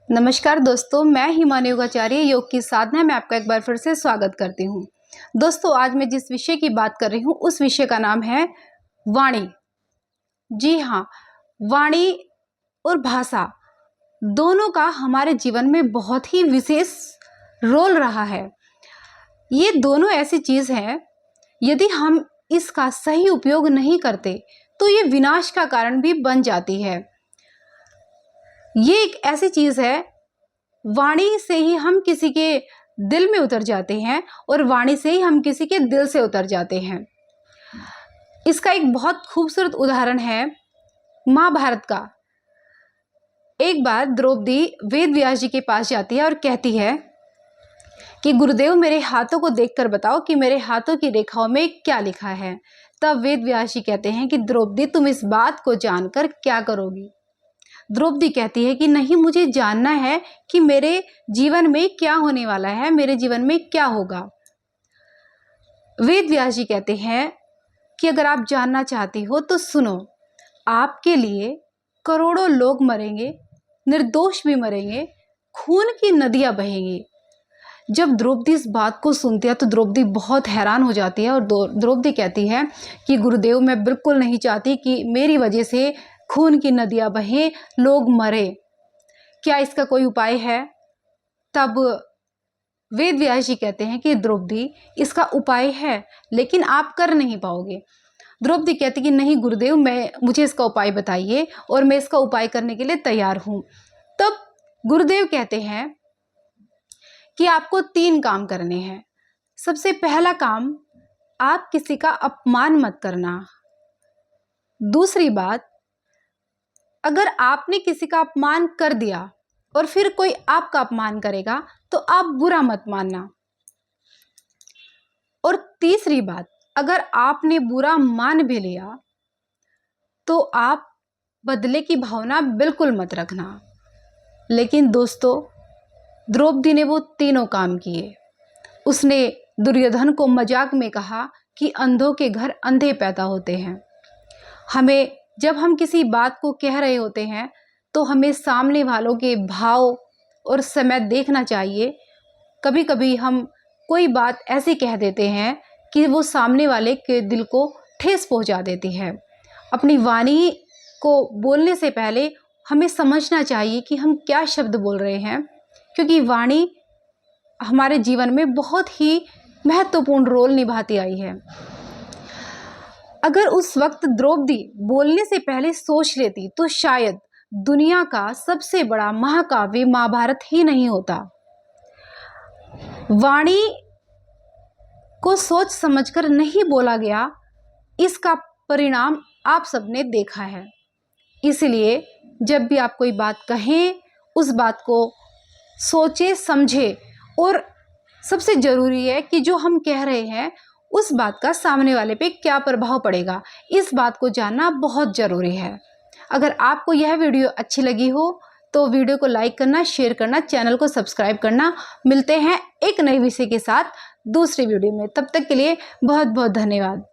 नमस्कार दोस्तों, मैं हिमानी योगाचार्य योग की साधना में आपका एक बार फिर से स्वागत करती हूँ। दोस्तों, आज मैं जिस विषय की बात कर रही हूँ उस विषय का नाम है वाणी। जी हाँ, वाणी और भाषा दोनों का हमारे जीवन में बहुत ही विशेष रोल रहा है। ये दोनों ऐसी चीज़ है, यदि हम इसका सही उपयोग नहीं करते तो ये विनाश का कारण भी बन जाती है। ये एक ऐसी चीज़ है, वाणी से ही हम किसी के दिल में उतर जाते हैं और वाणी से ही हम किसी के दिल से उतर जाते हैं। इसका एक बहुत खूबसूरत उदाहरण है महाभारत का। एक बार द्रौपदी वेद व्यास जी के पास जाती है और कहती है कि गुरुदेव, मेरे हाथों को देखकर बताओ कि मेरे हाथों की रेखाओं में क्या लिखा है। तब वेद व्यास जी कहते हैं कि द्रौपदी, तुम इस बात को जानकर क्या करोगी। द्रौपदी कहती है कि नहीं, मुझे जानना है कि मेरे जीवन में क्या होने वाला है, मेरे जीवन में क्या होगा। वेद व्यास जी कहते हैं कि अगर आप जानना चाहती हो तो सुनो, आपके लिए करोड़ों लोग मरेंगे, निर्दोष भी मरेंगे, खून की नदियां बहेंगी। जब द्रौपदी इस बात को सुनती है तो द्रौपदी बहुत हैरान हो जाती है और द्रौपदी कहती है कि गुरुदेव, मैं बिल्कुल नहीं चाहती कि मेरी वजह से खून की नदियां बहें, लोग मरे। क्या इसका कोई उपाय है? तब वेद व्यास जी कहते हैं कि द्रौपदी, इसका उपाय है, लेकिन आप कर नहीं पाओगे। द्रौपदी कहती कि नहीं गुरुदेव, मुझे इसका उपाय बताइए और मैं इसका उपाय करने के लिए तैयार हूं। तब गुरुदेव कहते हैं कि आपको 3 काम करने हैं। सबसे पहला काम, आप किसी का अपमान मत करना। दूसरी बात, अगर आपने किसी का अपमान कर दिया और फिर कोई आपका अपमान करेगा तो आप बुरा मत मानना। और तीसरी बात, अगर आपने बुरा मान भी लिया तो आप बदले की भावना बिल्कुल मत रखना। लेकिन दोस्तों, द्रौपदी ने वो तीनों काम किए। उसने दुर्योधन को मजाक में कहा कि अंधों के घर अंधे पैदा होते हैं। जब हम किसी बात को कह रहे होते हैं तो हमें सामने वालों के भाव और समय देखना चाहिए। कभी कभी हम कोई बात ऐसी कह देते हैं कि वो सामने वाले के दिल को ठेस पहुंचा देती है। अपनी वाणी को बोलने से पहले हमें समझना चाहिए कि हम क्या शब्द बोल रहे हैं, क्योंकि वाणी हमारे जीवन में बहुत ही महत्वपूर्ण रोल निभाती आई है। अगर उस वक्त द्रौपदी बोलने से पहले सोच लेती तो शायद दुनिया का सबसे बड़ा महाकाव्य महाभारत ही नहीं होता। वाणी को सोच समझकर नहीं बोला गया, इसका परिणाम आप सबने देखा है। इसलिए जब भी आप कोई बात कहें, उस बात को सोचे समझे, और सबसे जरूरी है कि जो हम कह रहे हैं उस बात का सामने वाले पे क्या प्रभाव पड़ेगा, इस बात को जानना बहुत ज़रूरी है। अगर आपको यह वीडियो अच्छी लगी हो तो वीडियो को लाइक करना, शेयर करना, चैनल को सब्सक्राइब करना। मिलते हैं एक नए विषय के साथ दूसरी वीडियो में। तब तक के लिए बहुत बहुत धन्यवाद।